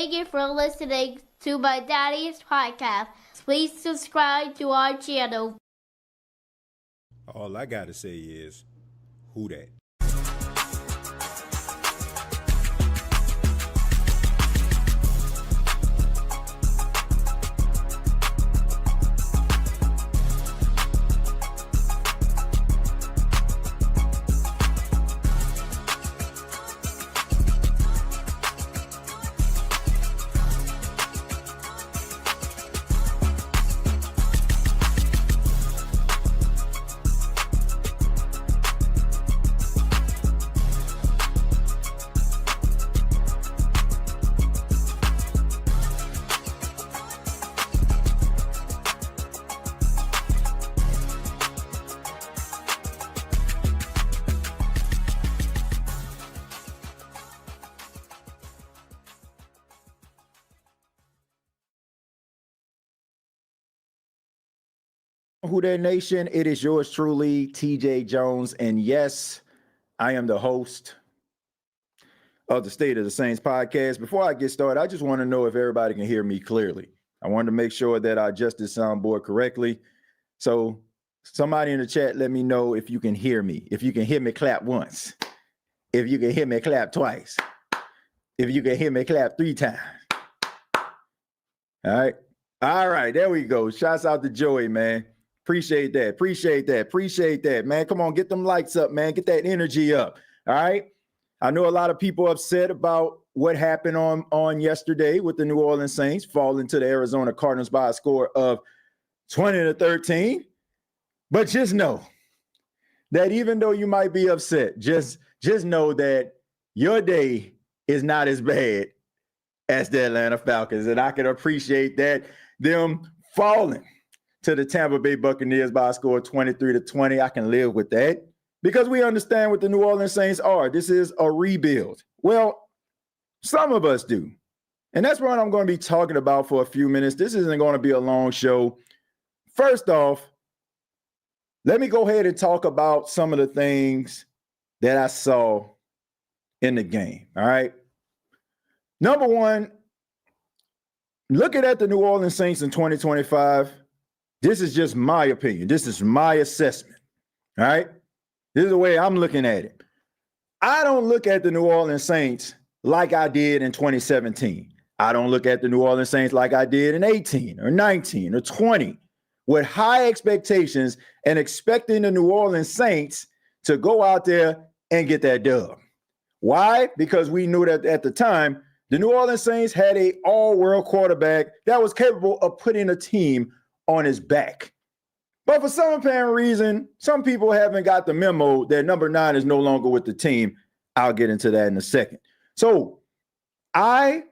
Thank you for listening to my daddy's podcast. Please subscribe to our channel. All I gotta say is, who that? Who That Nation, it is yours truly, TJ Jones. And yes, I am the host of the State of the Saints podcast. Before I get started, I just want to know if everybody can hear me clearly. I wanted to make sure that I adjust the soundboard correctly. So somebody in the chat, let me know if you can hear me. If you can hear me, clap once. If you can hear me, clap twice. If you can hear me, clap 3 times. All right. All right. There we go. Shouts out to Joey, man. Appreciate that, man. Come on, get them lights up, man. Get that energy up. All right. I know a lot of people upset about what happened on yesterday with the New Orleans Saints falling to the Arizona Cardinals by a score of 20-13. But just know that even though you might be upset, just know that your day is not as bad as the Atlanta Falcons. And I can appreciate that, them falling to the Tampa Bay Buccaneers by a score of 23-20. I can live with that because we understand what the New Orleans Saints are. This is a rebuild. Well, some of us do. And that's what I'm going to be talking about for a few minutes. This isn't going to be a long show. First off, let me go ahead and talk about some of the things that I saw in the game. All right. Number one, looking at the New Orleans Saints in 2025, this is just my opinion. This is my assessment. All right. This is the way I'm looking at it. I don't look at the New Orleans Saints like I did in 2017. I don't look at the New Orleans Saints like I did in 18 or 19 or 20 with high expectations and expecting the New Orleans Saints to go out there and get that dub. Why? Because we knew that at the time, the New Orleans Saints had an all-world quarterback that was capable of putting a team on his back. But for some apparent reason, some people haven't got the memo that number 9 is no longer with the team. I'll get into that in a second. So I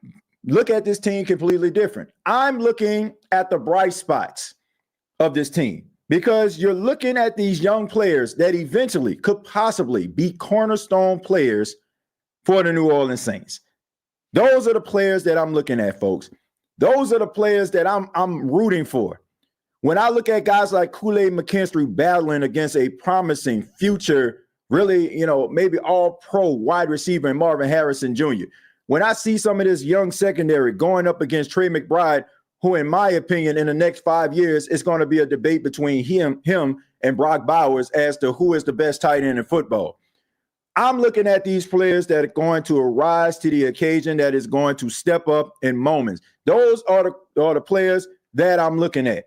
look at this team completely different. I'm looking at the bright spots of this team because you're looking at these young players that eventually could possibly be cornerstone players for the New Orleans Saints. Those are the players that I'm looking at, folks. Those are the players that I'm rooting for. When I look at guys like Kool-Aid McKinstry battling against a promising future, really, maybe all-pro wide receiver in Marvin Harrison Jr., when I see some of this young secondary going up against Trey McBride, who, in my opinion, in the next 5 years, is going to be a debate between him and Brock Bowers as to who is the best tight end in football. I'm looking at these players that are going to arise to the occasion, that is going to step up in moments. Those are the players that I'm looking at.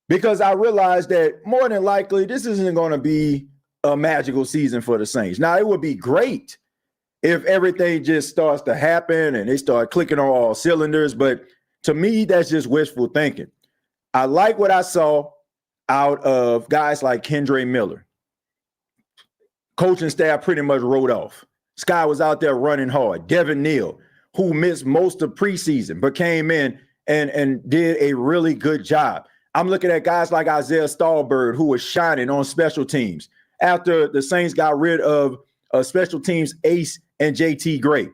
Because I realize that more than likely, this isn't going to be a magical season for the Saints. Now, it would be great if everything just starts to happen and they start clicking on all cylinders. But to me, that's just wishful thinking. I like what I saw out of guys like Kendre Miller. Coaching staff pretty much wrote off. Sky was out there running hard. Devin Neal, who missed most of preseason, but came in and did a really good job. I'm looking at guys like Isaiah Stallbird, who was shining on special teams after the Saints got rid of special teams ace and JT Gray.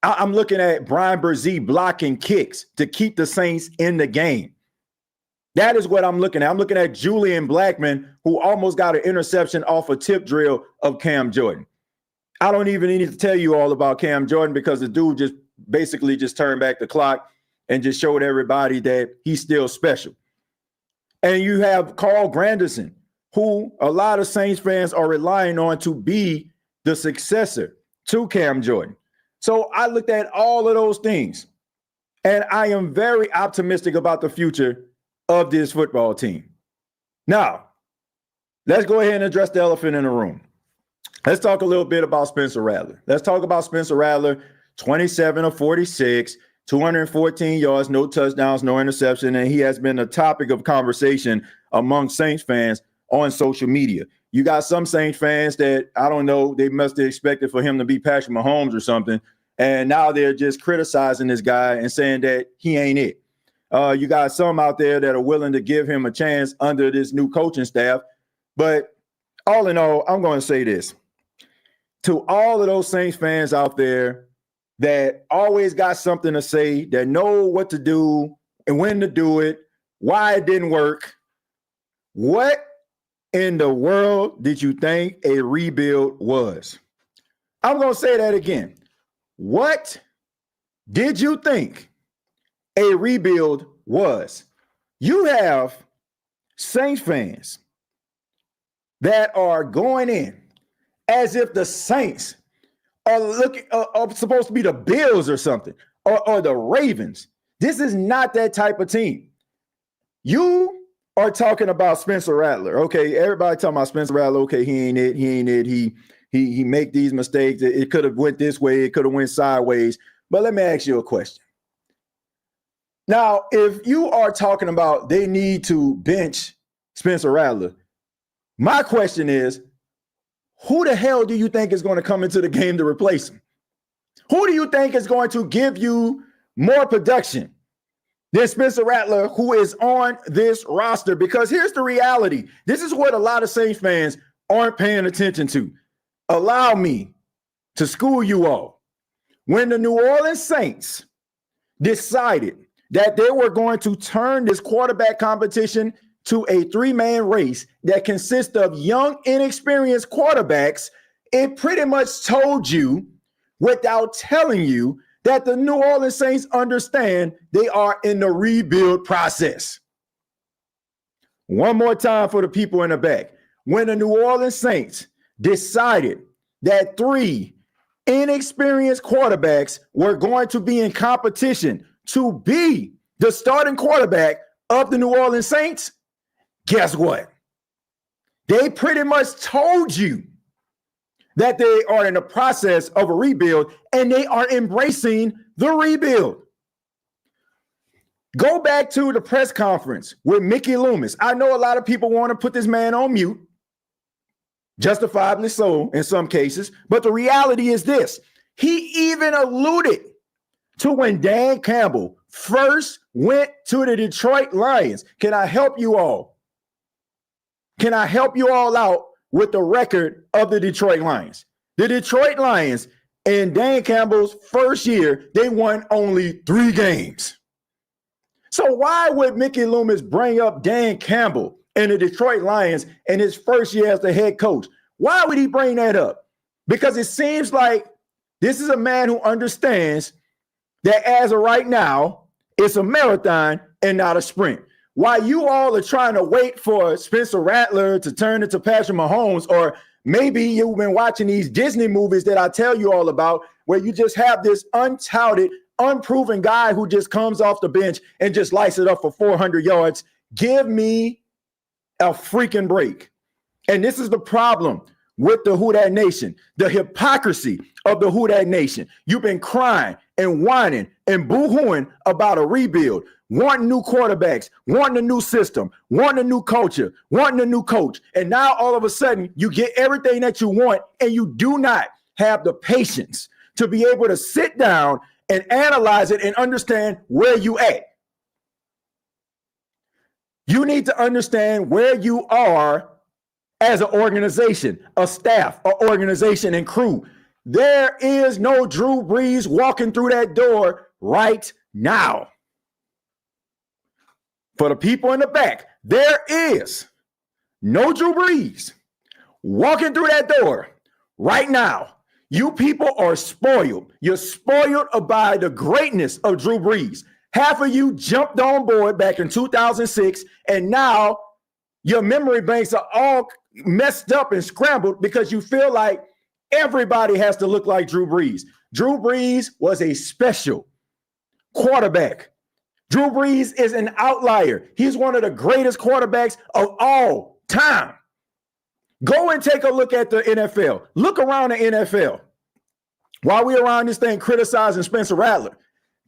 I'm looking at Brian Brzee blocking kicks to keep the Saints in the game. That is what I'm looking at. I'm looking at Julian Blackmon, who almost got an interception off a tip drill of Cam Jordan. I don't even need to tell you all about Cam Jordan because the dude just basically just turned back the clock and just showed everybody that he's still special. And you have Carl Granderson, who a lot of Saints fans are relying on to be the successor to Cam Jordan. So I looked at all of those things, and I am very optimistic about the future of this football team. Now, let's go ahead and address the elephant in the room. Let's talk a little bit about Spencer Rattler. Let's talk about Spencer Rattler, 27 of 46, 214 yards, no touchdowns, no interception, and he has been a topic of conversation among Saints fans on social media. You got some Saints fans that, I don't know, they must have expected for him to be Patrick Mahomes or something, and now they're just criticizing this guy and saying that he ain't it. You got some out there that are willing to give him a chance under this new coaching staff. But all in all, I'm going to say this. To all of those Saints fans out there that always got something to say, that know what to do and when to do it, why it didn't work, what in the world did you think a rebuild was? I'm going to say that again. What did you think a rebuild was? You have Saints fans that are going in as if the Saints are supposed to be the Bills or something, or the Ravens. This is not that type of team. You are talking about Spencer Rattler. Okay, everybody talking about Spencer Rattler. Okay, he ain't it. He make these mistakes. It could have went this way. It could have went sideways. But let me ask you a question. Now, if you are talking about they need to bench Spencer Rattler, my question is, who the hell do you think is going to come into the game to replace him? Who do you think is going to give you more production than Spencer Rattler, who is on this roster? Because here's the reality. This is what a lot of Saints fans aren't paying attention to. Allow me to school you all. When the New Orleans Saints decided that they were going to turn this quarterback competition to a three-man race that consists of young, inexperienced quarterbacks, it pretty much told you without telling you that the New Orleans Saints understand they are in the rebuild process. One more time for the people in the back. When the New Orleans Saints decided that three inexperienced quarterbacks were going to be in competition to be the starting quarterback of the New Orleans Saints, guess what? They pretty much told you that they are in the process of a rebuild, and they are embracing the rebuild. Go back to the press conference with Mickey Loomis. I know a lot of people want to put this man on mute, justifiably so in some cases, but the reality is this. He even alluded to when Dan Campbell first went to the Detroit Lions. Can I help you all? Can I help you all out with the record of the Detroit Lions? The Detroit Lions in Dan Campbell's first year, they won only 3 games. So why would Mickey Loomis bring up Dan Campbell and the Detroit Lions in his first year as the head coach? Why would he bring that up? Because it seems like this is a man who understands that as of right now, it's a marathon and not a sprint. While you all are trying to wait for Spencer Rattler to turn into Patrick Mahomes, or maybe you've been watching these Disney movies that I tell you all about, where you just have this untouted, unproven guy who just comes off the bench and just lights it up for 400 yards. Give me a freaking break. And this is the problem with the Who Dat Nation, the hypocrisy of the Who Dat Nation. You've been crying and whining and boo-hooing about a rebuild, wanting new quarterbacks, wanting a new system, wanting a new culture, wanting a new coach. And now all of a sudden you get everything that you want, and you do not have the patience to be able to sit down and analyze it and understand where you at. You need to understand where you are as an organization, a staff, an organization, and crew. There is no Drew Brees walking through that door right now. For the people in the back, there is no Drew Brees walking through that door right now. You people are spoiled. You're spoiled by the greatness of Drew Brees. Half of you jumped on board back in 2006, and now your memory banks are all messed up and scrambled because you feel like everybody has to look like Drew Brees. Drew Brees was a special quarterback. Drew Brees is an outlier. He's one of the greatest quarterbacks of all time. Go and take a look at the NFL. Look around the NFL. While we're around this thing criticizing Spencer Rattler,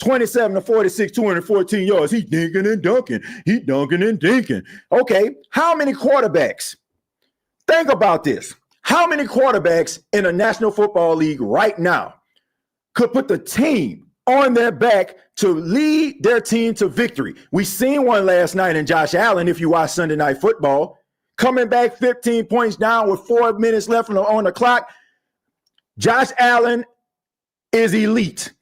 27 to 46, 214 yards. He dinking and dunking. He dunking and dinking. Okay, how many quarterbacks? Think about this. How many quarterbacks in the National Football League right now could put the team on their back to lead their team to victory? We seen one last night in Josh Allen, if you watch Sunday Night Football, coming back 15 points down with 4 minutes left on the clock. Josh Allen is elite.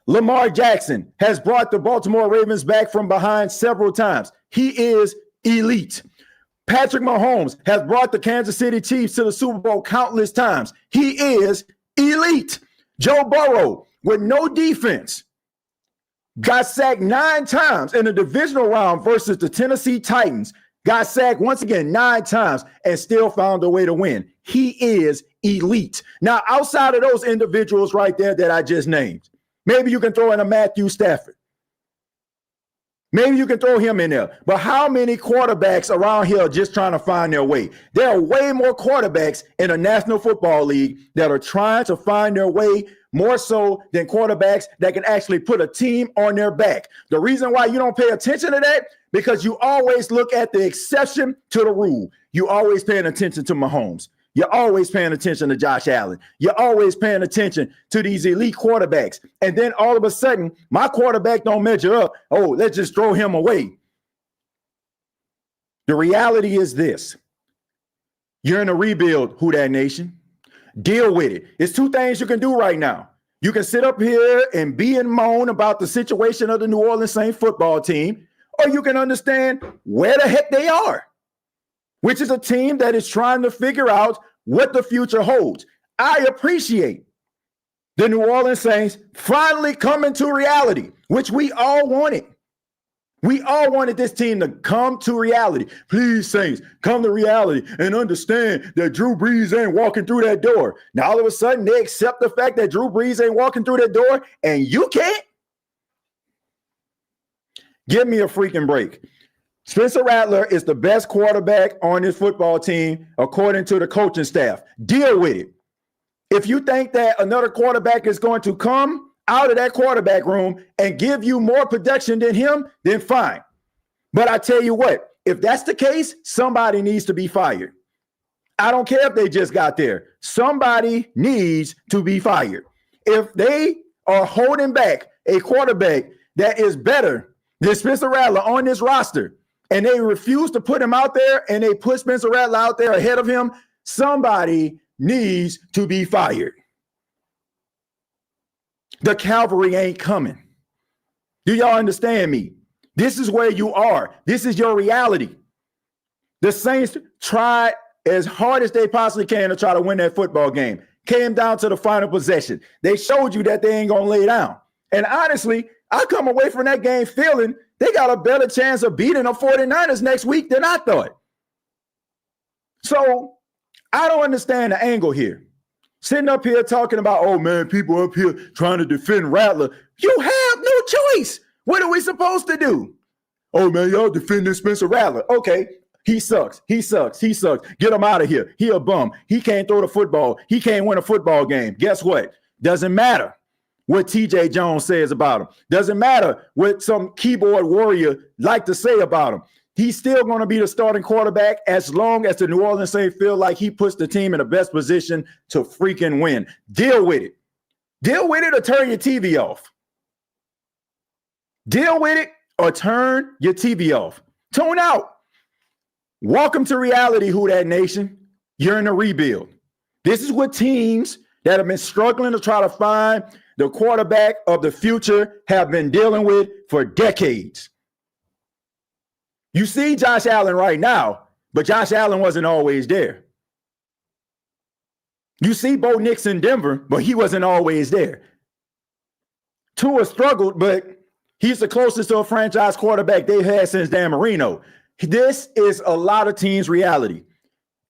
Lamar Jackson has brought the Baltimore Ravens back from behind several times. He is elite. Patrick Mahomes has brought the Kansas City Chiefs to the Super Bowl countless times. He is elite. Joe Burrow, with no defense, got sacked 9 times in the divisional round versus the Tennessee Titans. Got sacked once again 9 times and still found a way to win. He is elite. Now, outside of those individuals right there that I just named, maybe you can throw in a Matthew Stafford. Maybe you can throw him in there. But how many quarterbacks around here are just trying to find their way? There are way more quarterbacks in the National Football League that are trying to find their way, more so than quarterbacks that can actually put a team on their back. The reason why you don't pay attention to that, because you always look at the exception to the rule. You always paying attention to Mahomes. You're always paying attention to Josh Allen. You're always paying attention to these elite quarterbacks. And then all of a sudden, my quarterback don't measure up. Oh, let's just throw him away. The reality is this. You're in a rebuild, Who Dat Nation. Deal with it. It's 2 things you can do right now. You can sit up here and be and moan about the situation of the New Orleans Saints football team, or you can understand where the heck they are, which is a team that is trying to figure out what the future holds. I appreciate the New Orleans Saints finally coming to reality, which we all wanted. We all wanted this team to come to reality. Please, Saints, come to reality and understand that Drew Brees ain't walking through that door. Now, all of a sudden, they accept the fact that Drew Brees ain't walking through that door, and you can't? Give me a freaking break. Spencer Rattler is the best quarterback on this football team, according to the coaching staff. Deal with it. If you think that another quarterback is going to come out of that quarterback room and give you more production than him, then fine. But I tell you what, if that's the case, somebody needs to be fired. I don't care if they just got there. Somebody needs to be fired. If they are holding back a quarterback that is better than Spencer Rattler on this roster, and they refuse to put him out there, and they put Spencer Rattler out there ahead of him, somebody needs to be fired. The cavalry ain't coming. Do y'all understand me? This is where you are. This is your reality. The Saints tried as hard as they possibly can to try to win that football game. Came down to the final possession. They showed you that they ain't going to lay down. And honestly, I come away from that game feeling they got a better chance of beating the 49ers next week than I thought. So I don't understand the angle here. Sitting up here talking about, oh, man, people up here trying to defend Rattler. You have no choice. What are we supposed to do? Oh, man, y'all defending Spencer Rattler. Okay, he sucks. He sucks. He sucks. Get him out of here. He a bum. He can't throw the football. He can't win a football game. Guess what? Doesn't matter what TJ Jones says about him. Doesn't matter what some keyboard warrior like to say about him. He's still going to be the starting quarterback as long as the New Orleans Saints feel like he puts the team in the best position to freaking win. Deal with it. Deal with it or turn your TV off. Deal with it or turn your TV off. Tune out. Welcome to reality, Who Dat Nation. You're in a rebuild. This is what teams that have been struggling to try to find the quarterback of the future have been dealing with for decades. You see Josh Allen right now, but Josh Allen wasn't always there. You see Bo Nix in Denver, but he wasn't always there. Tua struggled, but he's the closest to a franchise quarterback they've had since Dan Marino. This is a lot of teams' reality.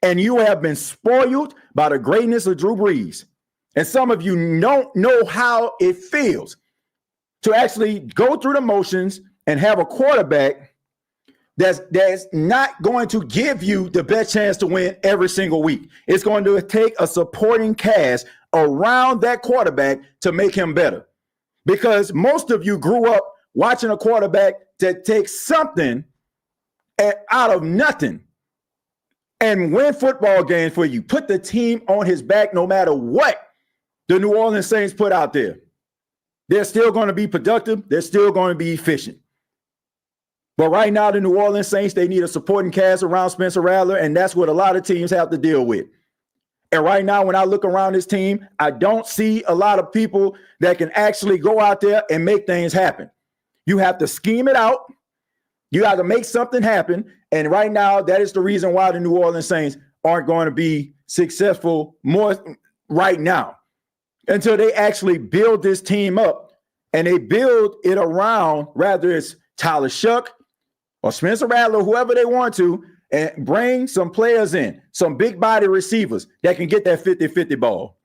And you have been spoiled by the greatness of Drew Brees. And some of you don't know how it feels to actually go through the motions and have a quarterback that's not going to give you the best chance to win every single week. It's going to take a supporting cast around that quarterback to make him better. Because most of you grew up watching a quarterback that takes something out of nothing and win football games for you. Put the team on his back no matter what the New Orleans Saints put out there. They're still going to be productive. They're still going to be efficient. But right now, the New Orleans Saints, they need a supporting cast around Spencer Rattler, and that's what a lot of teams have to deal with. And right now, when I look around this team, I don't see a lot of people that can actually go out there and make things happen. You have to scheme it out. You have to make something happen. And right now, that is the reason why the New Orleans Saints aren't going to be successful more right now until they actually build this team up and they build it around, rather it's Tyler Shuck or Spencer Rattler, whoever they want to, and bring some players in, some big body receivers that can get that 50-50 ball.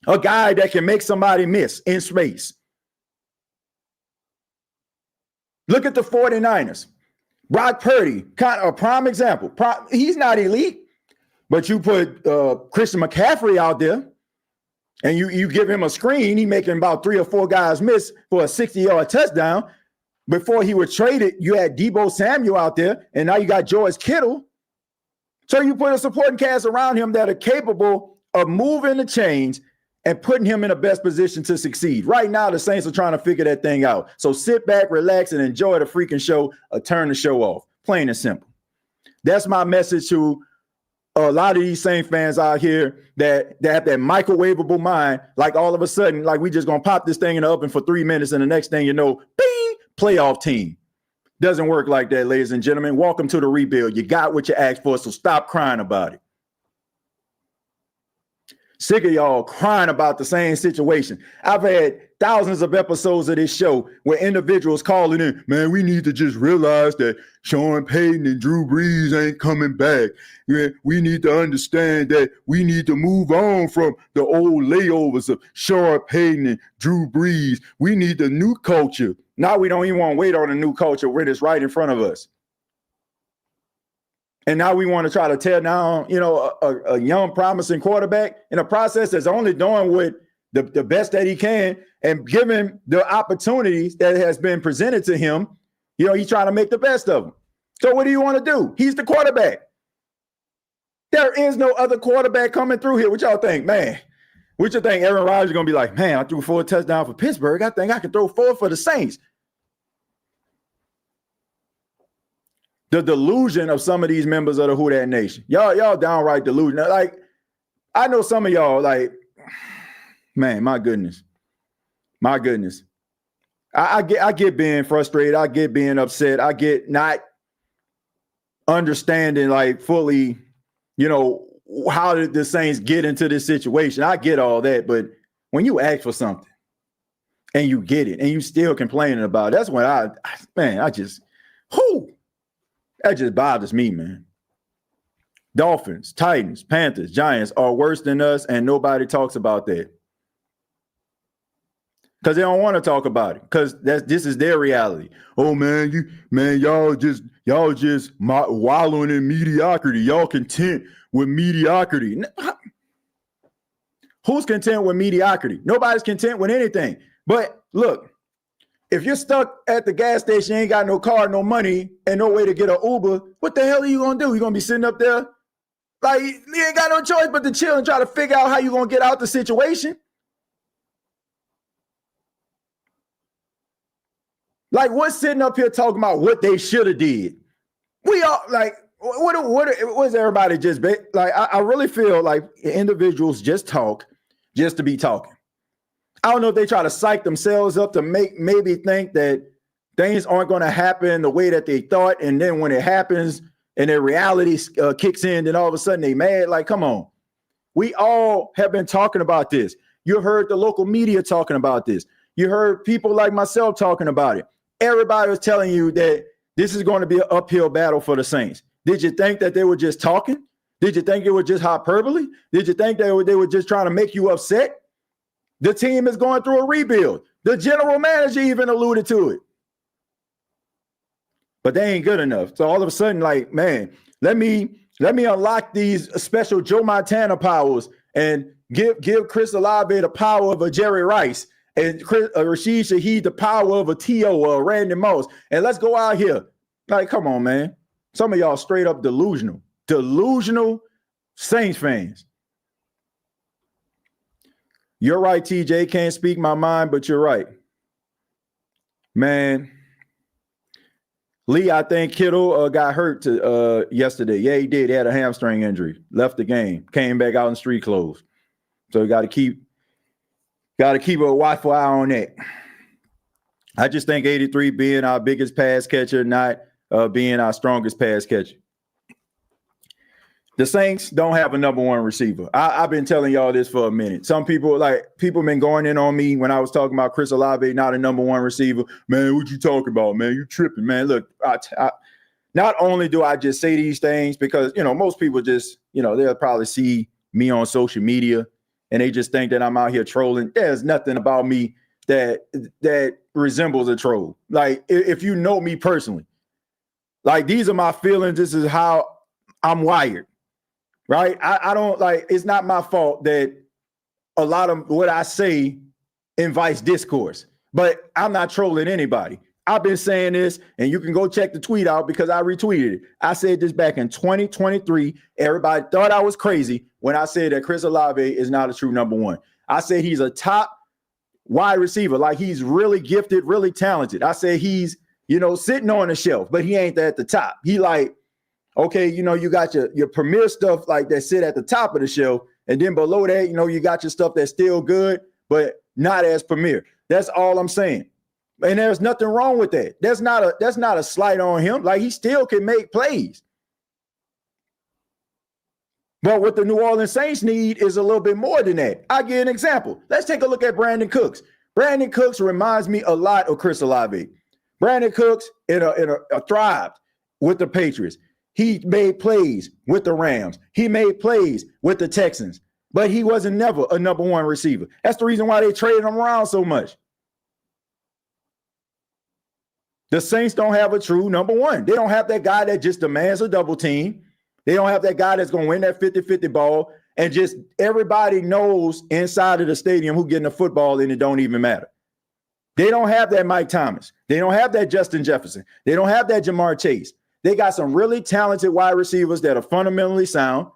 A guy that can make somebody miss in space. Look at the 49ers. Brock Purdy, kind of a prime example. He's not elite, but you put Christian McCaffrey out there and you give him a screen, he making about 3 or 4 guys miss for a 60-yard touchdown. Before he was traded, you had Deebo Samuel out there, and now you got George Kittle. So you put a supporting cast around him that are capable of moving the chains and putting him in the best position to succeed. Right now, the Saints are trying to figure that thing out. So sit back, relax, and enjoy the freaking show or turn the show off. Plain and simple. That's my message to a lot of these Saints fans out here that have that microwavable mind, like all of a sudden, like we just going to pop this thing in the oven for 3 minutes, and the next thing you know, bing, playoff team. Doesn't work like that, ladies and gentlemen. Welcome to the rebuild. You got what you asked for, so stop crying about it. Sick of y'all crying about the same situation. I've had thousands of episodes of this show where individuals calling in, man, we need to just realize that Sean Payton and Drew Brees ain't coming back. We need to understand that we need to move on from the old layovers of Sean Payton and Drew Brees. We need the new culture. Now we don't even want to wait on a new culture when it's right in front of us. And now we want to try to tear down, a young, promising quarterback in a process that's only doing what the best that he can and given the opportunities that has been presented to him. He's trying to make the best of them. So what do you want to do? He's the quarterback. There is no other quarterback coming through here. What y'all think, man? What you think Aaron Rodgers is going to be like, man, I threw 4 touchdowns for Pittsburgh. I think I can throw 4 for the Saints. The delusion of some of these members of the Who Dat Nation. Y'all downright delusional. Like, I know some of y'all, like, man, my goodness. My goodness. I get being frustrated. I get being upset. I get not understanding, like, fully, how did the Saints get into this situation? I get all that, but when you ask for something and you get it and you still complaining about it, that's when that just bothers me, man. Dolphins, Titans, Panthers, Giants are worse than us, and nobody talks about that. Because they don't want to talk about it. Because this is their reality. Oh man, y'all just wallowing in mediocrity. Y'all content with mediocrity. Who's content with mediocrity? Nobody's content with anything. But look, if you're stuck at the gas station, you ain't got no car, no money, and no way to get an Uber, what the hell are you gonna do? You gonna be sitting up there like you ain't got no choice but to chill and try to figure out how you gonna get out the situation? Like, what's sitting up here talking about what they should have did? We all like, what is everybody just like? I really feel like individuals just talk just to be talking. I don't know if they try to psych themselves up to maybe think that things aren't going to happen the way that they thought. And then when it happens and their reality kicks in, then all of a sudden they mad. Like, come on. We all have been talking about this. You heard the local media talking about this. You heard people like myself talking about it. Everybody was telling you that this is going to be an uphill battle for the Saints. Did you think that they were just talking? Did you think it was just hyperbole? Did you think they were just trying to make you upset? The team is going through a rebuild. The general manager even alluded to it. But they ain't good enough. So all of a sudden, like, man, let me unlock these special Joe Montana powers and give Chris Olave the power of a Jerry Rice and Rashid Shaheed the power of a T.O. or a Randy Moss. And let's go out here. Like, come on, man. Some of y'all straight up delusional Saints fans. You're right, TJ. Can't speak my mind, but you're right. Man. Lee, I think Kittle got hurt yesterday. Yeah, he did. He had a hamstring injury. Left the game. Came back out in street clothes. So you got to keep a watchful eye on that. I just think 83 being our biggest pass catcher, not being our strongest pass catcher. The Saints don't have a number one receiver. I've been telling y'all this for a minute. Some people been going in on me when I was talking about Chris Olave, not a number one receiver. Man, what you talking about, man? You tripping, man. Look, not only do I just say these things because, most people just, they'll probably see me on social media and they just think that I'm out here trolling. There's nothing about me that resembles a troll. Like, if you know me personally, like, these are my feelings. This is how I'm wired. Right? I don't it's not my fault that a lot of what I say invites discourse, but I'm not trolling anybody. I've been saying this, and you can go check the tweet out because I retweeted it. I said this back in 2023. Everybody thought I was crazy when I said that Chris Olave is not a true number one. I said he's a top wide receiver, like he's really gifted, really talented. I said he's, sitting on the shelf, but he ain't at the top. He okay, you got your premier stuff like that sit at the top of the shelf. And then below that, you got your stuff that's still good, but not as premier. That's all I'm saying. And there's nothing wrong with that. That's not a slight on him. Like, he still can make plays. But what the New Orleans Saints need is a little bit more than that. I'll give an example. Let's take a look at Brandon Cooks. Brandon Cooks reminds me a lot of Chris Olave. Brandon Cooks thrived with the Patriots. He made plays with the Rams. He made plays with the Texans, but he wasn't never a number one receiver. That's the reason why they traded him around so much. The Saints don't have a true number one. They don't have that guy that just demands a double team. They don't have that guy that's going to win that 50-50 ball and just everybody knows inside of the stadium who getting the football and it don't even matter. They don't have that Mike Thomas. They don't have that Justin Jefferson. They don't have that Jamar Chase. They got some really talented wide receivers that are fundamentally sound.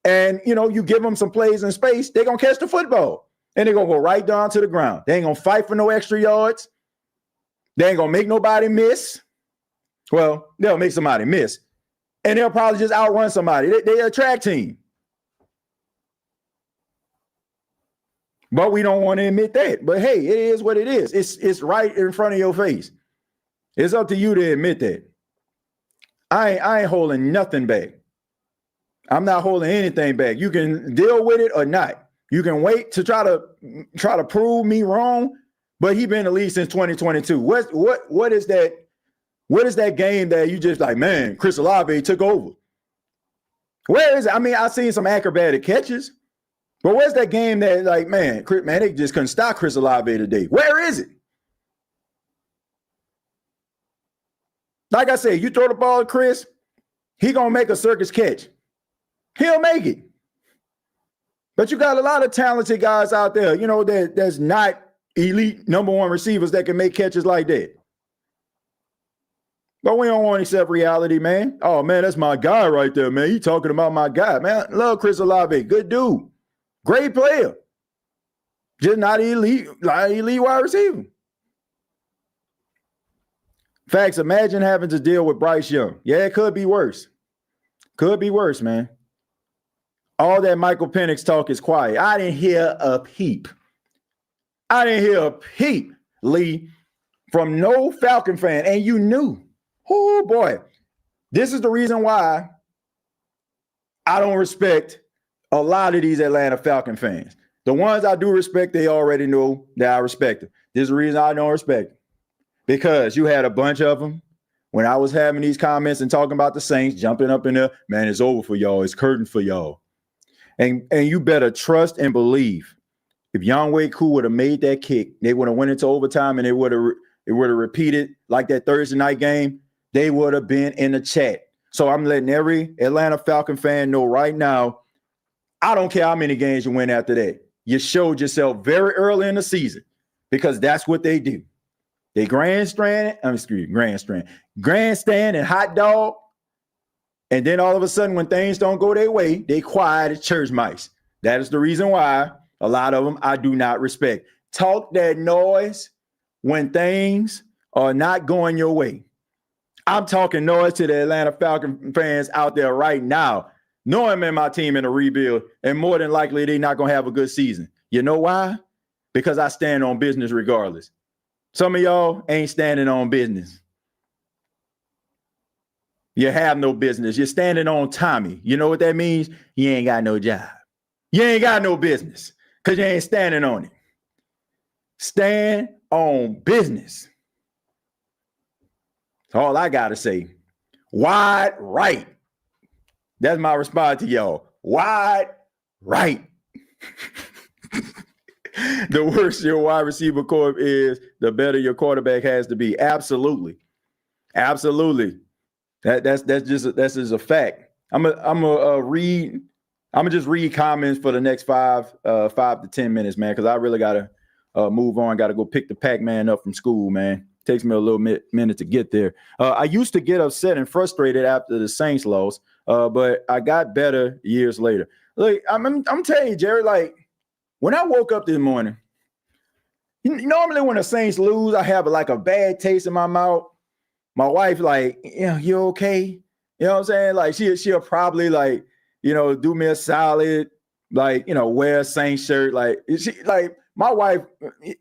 And, you give them some plays in space, they're going to catch the football. And they're going to go right down to the ground. They ain't going to fight for no extra yards. They ain't going to make nobody miss. Well, they'll make somebody miss. And they'll probably just outrun somebody. They're a track team. But we don't want to admit that. But, hey, it is what it is. It's right in front of your face. It's up to you to admit that. I ain't holding nothing back. I'm not holding anything back. You can deal with it or not. You can wait to try to prove me wrong, but he been in the league since 2022. What is that? What is that game that you just like, man, Chris Olave took over? Where is it? I mean, I've seen some acrobatic catches, but where's that game that like, man, they just couldn't stop Chris Olave today? Where is it? Like I said, you throw the ball at Chris, he going to make a circus catch. He'll make it. But you got a lot of talented guys out there, that's not elite number one receivers that can make catches like that. But we don't want to accept reality, man. Oh, man, that's my guy right there, man. You talking about my guy, man. Love Chris Olave. Good dude. Great player. Just not elite wide receiver. Facts, imagine having to deal with Bryce Young. Yeah, it could be worse. Could be worse, man. All that Michael Penix talk is quiet. I didn't hear a peep. Lee, from no Falcon fan. And you knew. Oh, boy. This is the reason why I don't respect a lot of these Atlanta Falcon fans. The ones I do respect, they already know that I respect them. There's a reason I don't respect them. Because you had a bunch of them when I was having these comments and talking about the Saints, jumping up in there, man, it's over for y'all. It's curtain for y'all. And you better trust and believe. If Younghoe Koo would have made that kick, they would have went into overtime and it would have repeated like that Thursday night game, they would have been in the chat. So I'm letting every Atlanta Falcon fan know right now, I don't care how many games you win after that. You showed yourself very early in the season because that's what they do. They grandstand and hot dog. And then all of a sudden, when things don't go their way, they quiet as church mice. That is the reason why a lot of them I do not respect. Talk that noise when things are not going your way. I'm talking noise to the Atlanta Falcon fans out there right now, knowing man, my team in a rebuild, and more than likely they're not going to have a good season. You know why? Because I stand on business regardless. Some of y'all ain't standing on business. You have no business. You're standing on Tommy. You know what that means? You ain't got no job. You ain't got no business because you ain't standing on it. Stand on business. That's all I got to say. Wide right. That's my response to y'all. Wide right. The worse your wide receiver corps is, the better your quarterback has to be. Absolutely. Absolutely. That's just a fact. I'm gonna just read comments for the next 5 to 10 minutes, man, because I really gotta move on. Gotta go pick the Pac-Man up from school, man. Takes me a little minute to get there. I used to get upset and frustrated after the Saints lost, but I got better years later. Look, I'm telling you, Jerry, like when I woke up this morning, normally when the Saints lose, I have like a bad taste in my mouth. My wife, like, you okay? You know what I'm saying? Like she'll probably like, do me a solid, like, wear a Saints shirt. Like my wife,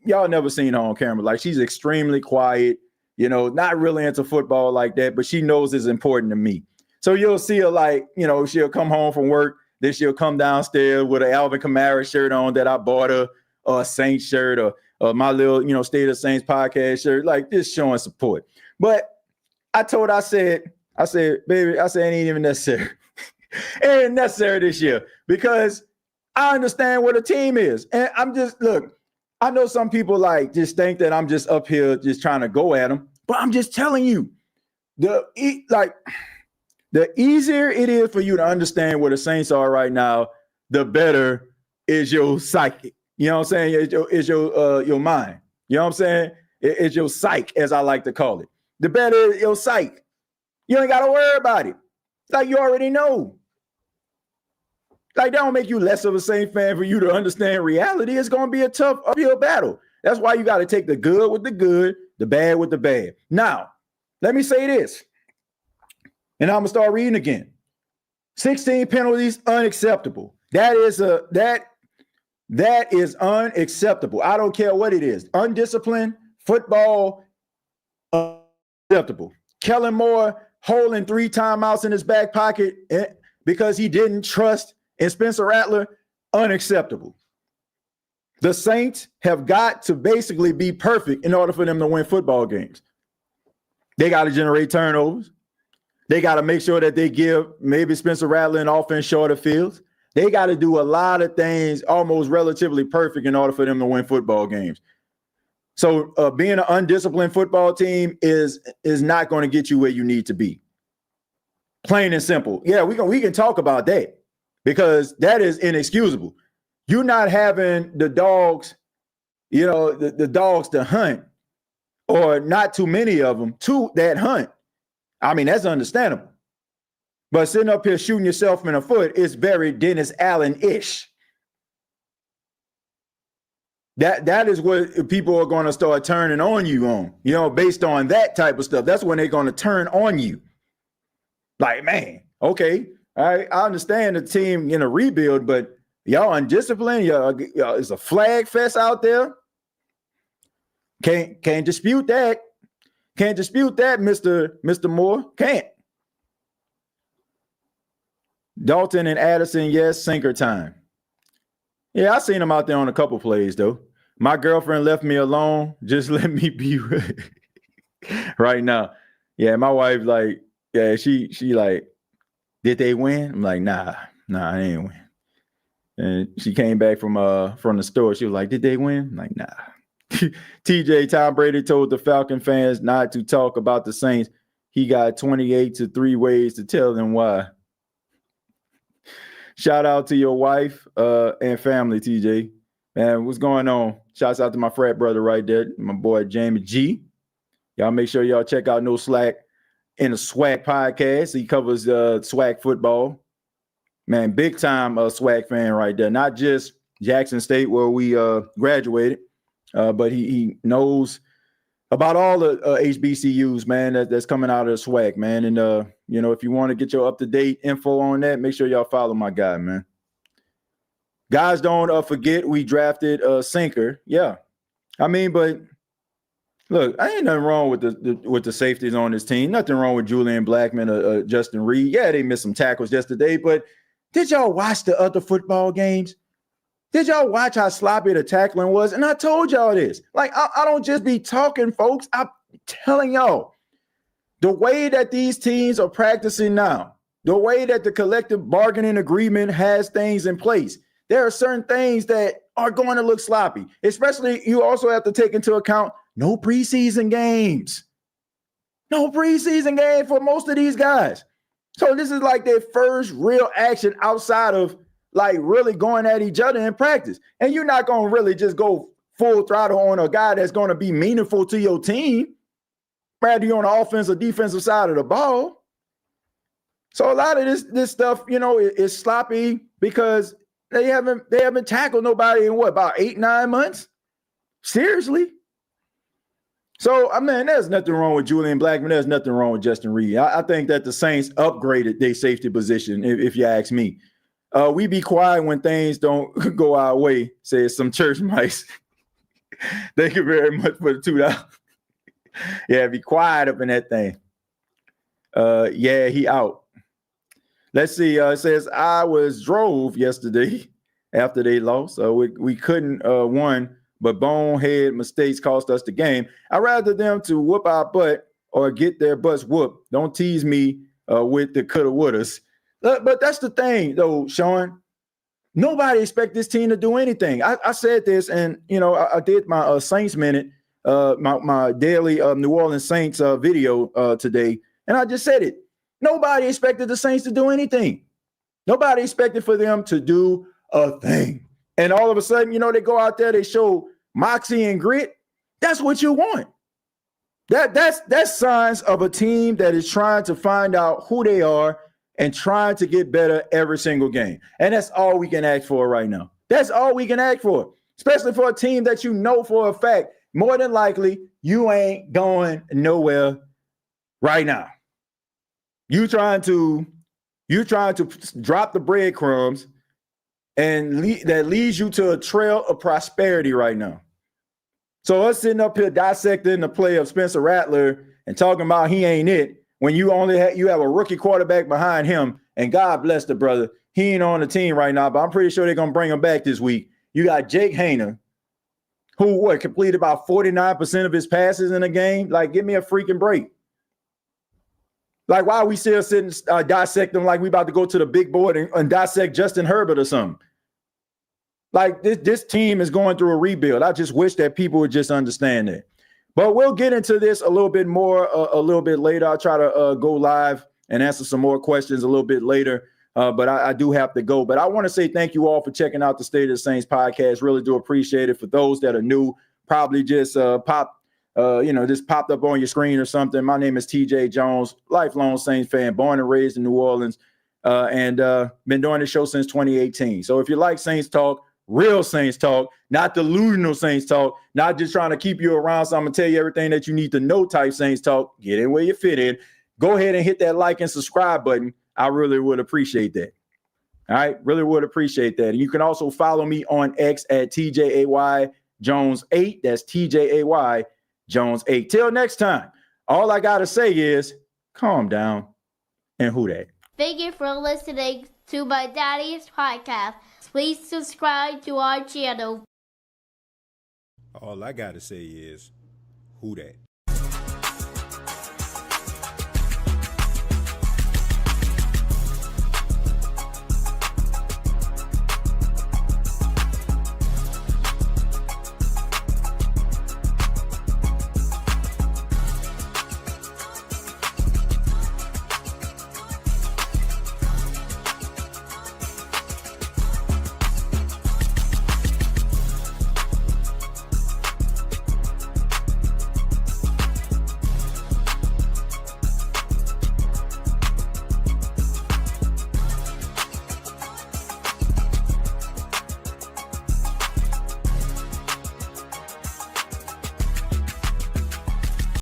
y'all never seen her on camera. Like she's extremely quiet, not really into football like that, but she knows it's important to me. So you'll see her like, she'll come home from work, then she'll come downstairs with an Alvin Kamara shirt on that I bought her, or a Saints shirt, or my little, State of Saints podcast shirt, like just showing support. But I said, baby, it ain't even necessary. It ain't necessary this year because I understand what a team is. And I know some people like just think that I'm just up here just trying to go at them, but I'm just telling you, the easier it is for you to understand what the Saints are right now, the better is your psyche. You know what I'm saying? Is your mind. You know what I'm saying? It's your psyche, as I like to call it. The better your psyche. You ain't got to worry about it. Like you already know. Like that don't make you less of a Saints fan for you to understand reality. It's going to be a tough uphill battle. That's why you got to take the good with the good, the bad with the bad. Now, let me say this. And I'm going to start reading again. 16 penalties, unacceptable. That is unacceptable. I don't care what it is. Undisciplined, football, unacceptable. Kellen Moore holding 3 timeouts in his back pocket because he didn't trust in Spencer Rattler, unacceptable. The Saints have got to basically be perfect in order for them to win football games. They got to generate turnovers. They got to make sure that they give maybe Spencer Rattler an offense shorter fields. They got to do a lot of things almost relatively perfect in order for them to win football games. So being an undisciplined football team is not going to get you where you need to be. Plain and simple. Yeah, we can talk about that because that is inexcusable. You're not having the dogs, the dogs to hunt, or not too many of them to that hunt. I mean, that's understandable. But sitting up here shooting yourself in the foot is very Dennis Allen-ish. That is what people are going to start turning on you on, based on that type of stuff. That's when they're going to turn on you. Like, man, okay, all right, I understand the team in a rebuild, but y'all undisciplined. Y'all, it's a flag fest out there. Can't dispute that. Can't dispute that, Mr. Moore. Can't. Dalton and Addison, yes, sinker time. Yeah, I seen him out there on a couple plays, though. My girlfriend left me alone. Just let me be right now. Yeah, my wife, like, yeah, she like, did they win? I'm like, nah, I ain't win. And she came back from the store. She was like, did they win? I'm like, nah. TJ, Tom Brady told the Falcon fans not to talk about the Saints. He got 28 to 3 ways to tell them why. Shout out to your wife and family, TJ. Man, what's going on? Shouts out to my frat brother right there, my boy Jamie G. Y'all make sure y'all check out No Slack in the Swag podcast. He covers swag football. Man, big time swag fan right there. Not just Jackson State where we graduated, but he knows about all the HBCUs, man, that's coming out of the swag, man. And, if you want to get your up-to-date info on that, make sure y'all follow my guy, man. Guys, don't forget we drafted a sinker. Yeah. I mean, but look, I ain't nothing wrong with the safeties on this team. Nothing wrong with Julian Blackmon or Justin Reed. Yeah, they missed some tackles yesterday, but did y'all watch the other football games? Did y'all watch how sloppy the tackling was? And I told y'all this. Like, I don't just be talking, folks. I'm telling y'all, the way that these teams are practicing now, the way that the collective bargaining agreement has things in place, there are certain things that are going to look sloppy. Especially, you also have to take into account no preseason games. No preseason game for most of these guys. So this is like their first real action outside of like really going at each other in practice. And you're not going to really just go full throttle on a guy that's going to be meaningful to your team, whether you're on the offensive or defensive side of the ball. So a lot of this stuff, is sloppy because they haven't tackled nobody in about 8-9 months. Seriously. So, I mean, there's nothing wrong with Julian Blackmon. There's nothing wrong with Justin Reed. I think that the Saints upgraded their safety position, if you ask me. We be quiet when things don't go our way, says some church mice. Thank you very much for the $2. Yeah, be quiet up in that thing. Yeah, he out. Let's see. It says, I drove yesterday after they lost. We couldn't won, but bonehead mistakes cost us the game. I'd rather them to whoop our butt or get their butts whooped. Don't tease me with the coulda wouldas. But that's the thing, though, Sean. Nobody expect this team to do anything. I said this, and, I did my Saints Minute, my daily New Orleans Saints video today, and I just said it. Nobody expected the Saints to do anything. Nobody expected for them to do a thing. And all of a sudden, they go out there, they show moxie and grit. That's what you want. That's signs of a team that is trying to find out who they are and trying to get better every single game. And that's all we can ask for right now. That's all we can ask for, especially for a team that you know for a fact, more than likely, you ain't going nowhere right now. You trying to drop the breadcrumbs and that leads you to a trail of prosperity right now. So us sitting up here dissecting the play of Spencer Rattler and talking about he ain't it when you have a rookie quarterback behind him, and God bless the brother, he ain't on the team right now, but I'm pretty sure they're gonna bring him back this week. You got Jake Haener, who completed about 49% of his passes in a game. Like, give me a freaking break. Like, why are we still sitting dissecting like we about to go to the big board and dissect Justin Herbert or something? Like, this team is going through a rebuild. I just wish that people would just understand that. But we'll get into this a little bit more a little bit later. I'll try to go live and answer some more questions a little bit later. But I do have to go. But I want to say thank you all for checking out the State of the Saints podcast. Really do appreciate it. For those that are new, probably just popped up on your screen or something. My name is TJ Jones, lifelong Saints fan, born and raised in New Orleans, and been doing this show since 2018. So if you like Saints talk, real Saints talk, not delusional Saints talk, not just trying to keep you around so I'm going to tell you everything that you need to know type Saints talk, get in where you fit in. Go ahead and hit that like and subscribe button. I really would appreciate that. All right? Really would appreciate that. And you can also follow me on X at TJAY Jones 8. That's TJAY Jones 8. Till next time, all I got to say is calm down and who that. Thank you for listening to my daddy's podcast. Please subscribe to our channel. All I got to say is, who dat?